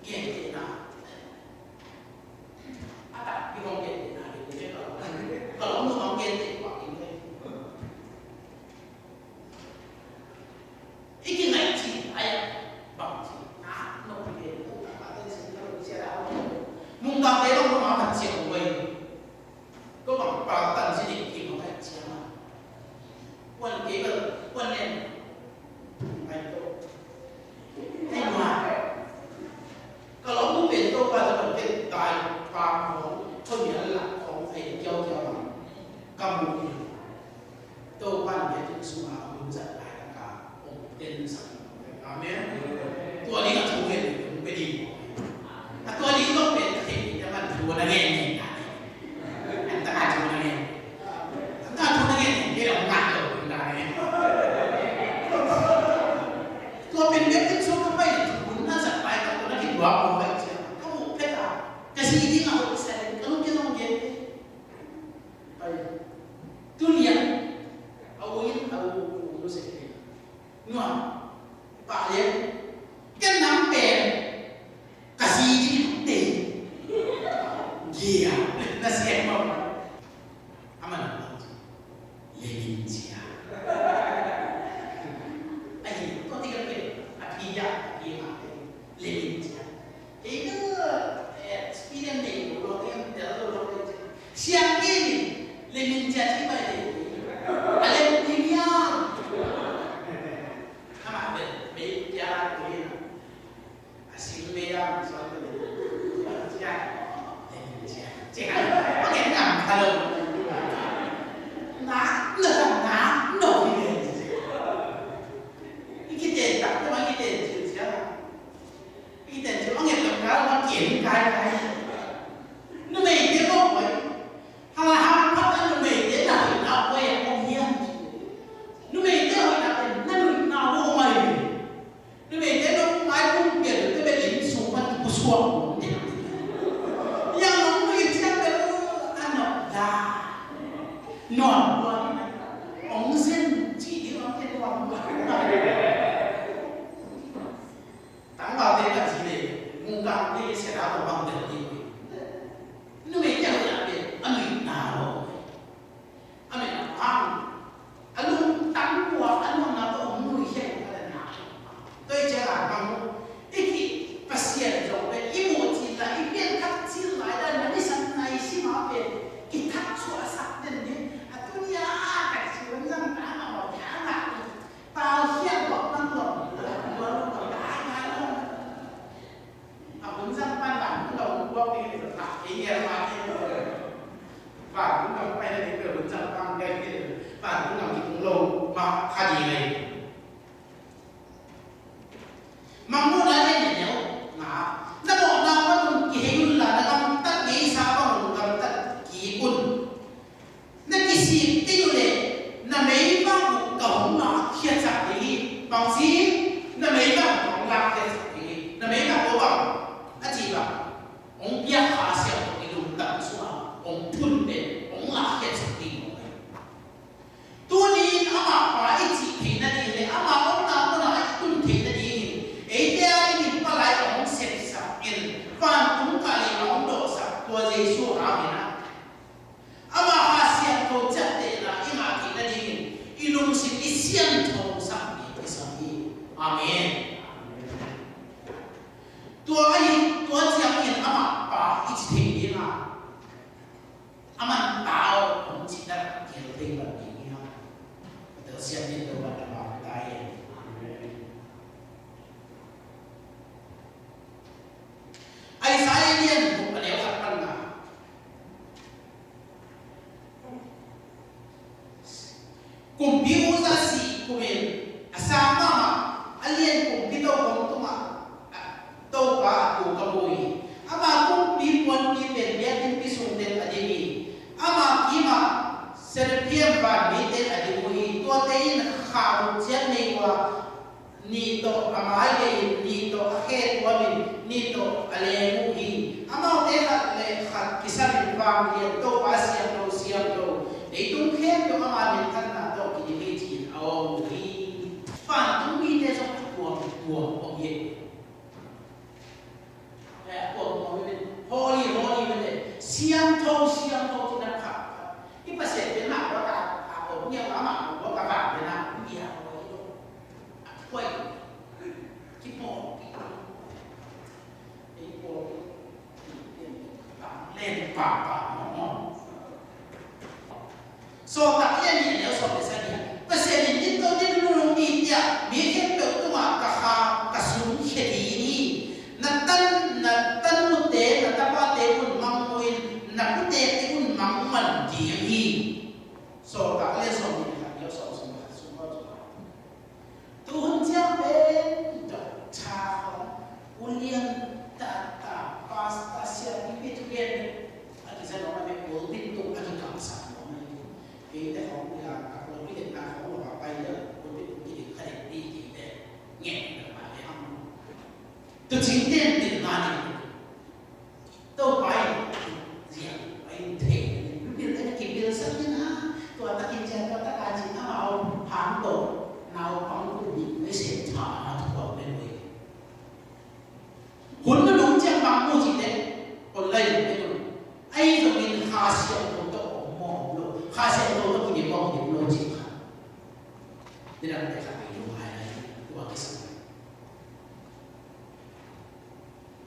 见哪？啊，你讲见哪？你这个拢都讲见地话，应该。已经来自哎呀，忘记啊，弄嘢都把啲錢都寫啦，蒙當地攏都麻煩正位，個網包但是你聽我係講啊，阮幾個訓練係多，係嘛？個老母變多把就變大花紅，佢原來紅係焦焦嘛，咁冇嘢，都關嘢啲數碼冇得嚟㗎，我變成。阿咩？ตัวนี้ก็ถูกเป็นไปดีถ้าตัวนี้ก็เป็นเห็นแต่มันถูกนั่นเองอันตรายถูกนั่นเองถ้าถูกนั่นเองที่เราหนักเลยได้ตัวเป็นเว็บที่ชอบก็ไม่ถูกน่าจะไปกับตัวนั้นที่บอกเอาไว้เชียวเขาบอกเพชรอ่ะแต่สิ่งที่เราใส่ก็ต้องเย็นไปตัวนี้เอาไว้เอารู้สึกยังไงPak dia kan nampak kasih ini penting dia nasihat mau aman lebih dia ai kau tinggal pilih api ya lebih dia itu experience ni orang yang terlalu siang ini lebih dia siapa ini ada dunia Asyik merah soal tu, jangan, pakai ngam kalau nak no ni, kita tak, cuma kita siapa, kita cuma kita kalau kian kai, nu mesti kau boleh, hal apa nu mesti nak apa yang kau hian, nu mesti kau nak boleh mai. Nếu mình thấy nó ai cũng biển cái bên lính xuống bắt của xuống nhưng nó mới chắc cái ăn nọ là nọ ống xin chỉ đi ông trên lòng tặng vào thế là gì để ngung cao đi sẽ đào vào bằng được gì nếu mình chẳng là biển anh mình nào anh mình nào anh luôn tặng của anh luôn nào có ống nuôi xem对这个讲，一起发现中的，一摸进来，一边看进来的，那上来是马边，一看出来啥的呢？啊，对呀，但是文章打嘛，我看嘛，包馅我当了，我打了，啊，文章班长我我给你打，一年嘛的，反正我ไปในเรื่อง文章班ได้ที่反正我ที่ของเรามาคดีเลย mong muốn là thế nhỉ mà nóบอกเราว่ามันกี่ให้ยุ่นละนะครับตั้งกี่สาวบ้างกับตั้งกี่คนนั่นกี่สิ่งที่อยู่เลยนั่นไม่บ้างกับของหนาเทียบจากนี้บางสิ่งนั่นไม่บ้างของหลักเทียบจากนี้นั่นไม่บ้างตัวบ้างอาจีบองค์เบี้ยขาเสียตรงนี้ดูตั้งส่วนองค์ทุนเป็นองค์หลักเทียบจากนี้ตัวนี้อามาฝ่ายจีบที่นั่นเองเลยอามาองค์นั้นก็ได้คุณที่นั่นเองไอ้เจ้านี่ปลายของเสพสับอินฟันตุ้งกาลีของโดสับตัวเจสูหาไม่นะอามาหาเสียงโตจัดเตนะอีมาที่นั่นเองอีลุงสิอีเสียงทองสับอีสับอีอาเมนตัวไอ้ตัวเจ้าอินอามาป่าอีจิตเองนะอามันตาวของจิตนั้นเกี่ยวกับแบบนี้นะแต่เสียงนี่ตัวมันลำบากได้ไอ้สายเลี้ยงผมก็เดี๋ยวขัดปัญหากลุ่มพิวซาสีกลุ่มเองสามมาอันเลี้ยงกลุ่มพิโตของตัวมาโตกว่าตัวกบุยอามากลุ่มพิปวนพิเป็นเลี้ยงพิสุนเดนอดีมีอามากีมาเซอร์เพียมบาร์มีเดนอดีบุยตัวเตียนข่าวเจ้าในว่านี่โตอามาเลี้ยงนี่โตอาเขตว่ามีนี่โตอะไรมุฮีอามาเตะเลยขัดกิสันฟาร์มเลี้ยงโตอาเซียนโตเซียนโตในตุ้งเข้มโตอามาเลี้ยงท่านน่ะโตกินไม่จีนเอาฮีฟันตุ้งมีแต่สองตัวองค์เย่ tôi chính tiền tiền là gì tôi phải gì phải thể biết cái kịp điều sắp như nào tôi ta kinh doanh tôi ta cái gì nào hàng độ nào bằng cũng bị mấy sự thả nó thuộc về người huấn nó đúng chẳng bằng mua gì đấy còn lấy cái đó ai rồi mình khai sinh của tôi cũng mò luôn khai sinh của tôi cũng mò được luôn chứ nên là cái này đúng hay đấy của cái sự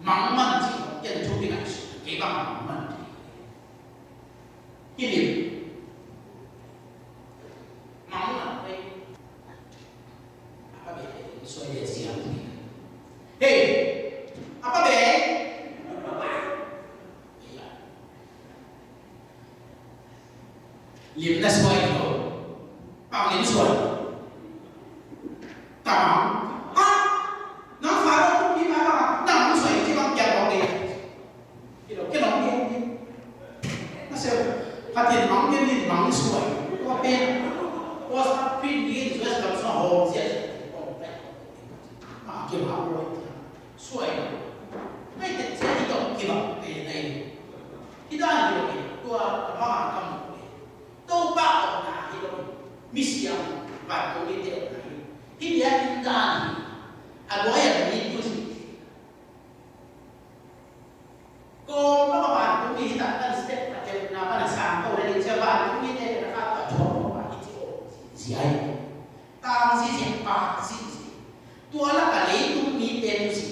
mắng mặn chỉ có nhận thức cái cái bằng mắng mặn cái điều mắng là cái apa be xoay để siap hey apa be liếm là xoay rồi bằng liếm xoay tao nó phá đâu cũng đi mà nằm xoay chứ bằng chặt bằng đi cái nóng đi nó sẽ phát triển nóng lên thì nóng xoay có bên có sắp pin đi rồi sẽ làm sao hồ gì mà kiểu học rồi xoayไม่แต่เสียที่ตกกี่แบบเป็นในที่ได้อยู่ตัวพ่อทำตัวบ้าออกมาที่เรามิเสียงแบบตรงนี้เดียวที่เดียวที่ได้อันว่าอย่างนี้ดูสิก็ประมาณตรงนี้ที่ตัดกันสเต็ปอาจจะนาบ้านสามตัวในเจ้าบ้านตรงนี้ได้นะครับตัดชอบประมาณที่โอ้เสียตามสีเสียงปากสีตัวละกันเลยตรงนี้เต็มสี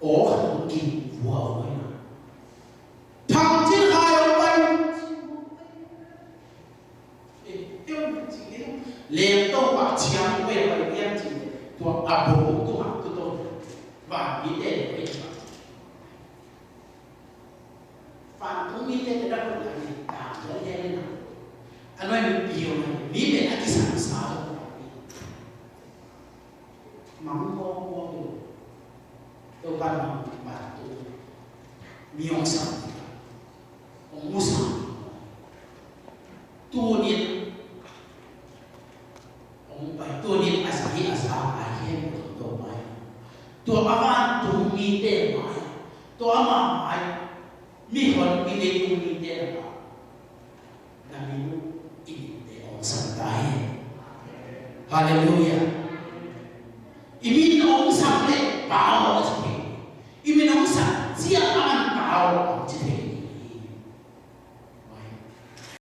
โอ้ขนมกินวัวไว้นะทำที่ใครเอาไปเลี้ยงต้องว่าเชียงไว้ไว้เลี้ยงจริงตัวอาบูตัวหักตัวว่ามีเด่นไว้ฟังตรงนี้เด่นได้คนไหนต่างกันแยะเลยนะอันนั้นมีเดียวนะมีเป็นอธิษฐานสาวมังงงอยู่ตัวบ้านบาตูมีองศาองมุสาตัวนี้องไปตัวนี้อาศัยอาสาอาเยี่ยมตัวไปตัวอาวันตัวมีเต้ไปตัวอามาไปมีคนมีเด็กมีเต้ไปนั่นมีลูกอินเดียองศาตายฮาเลลูยา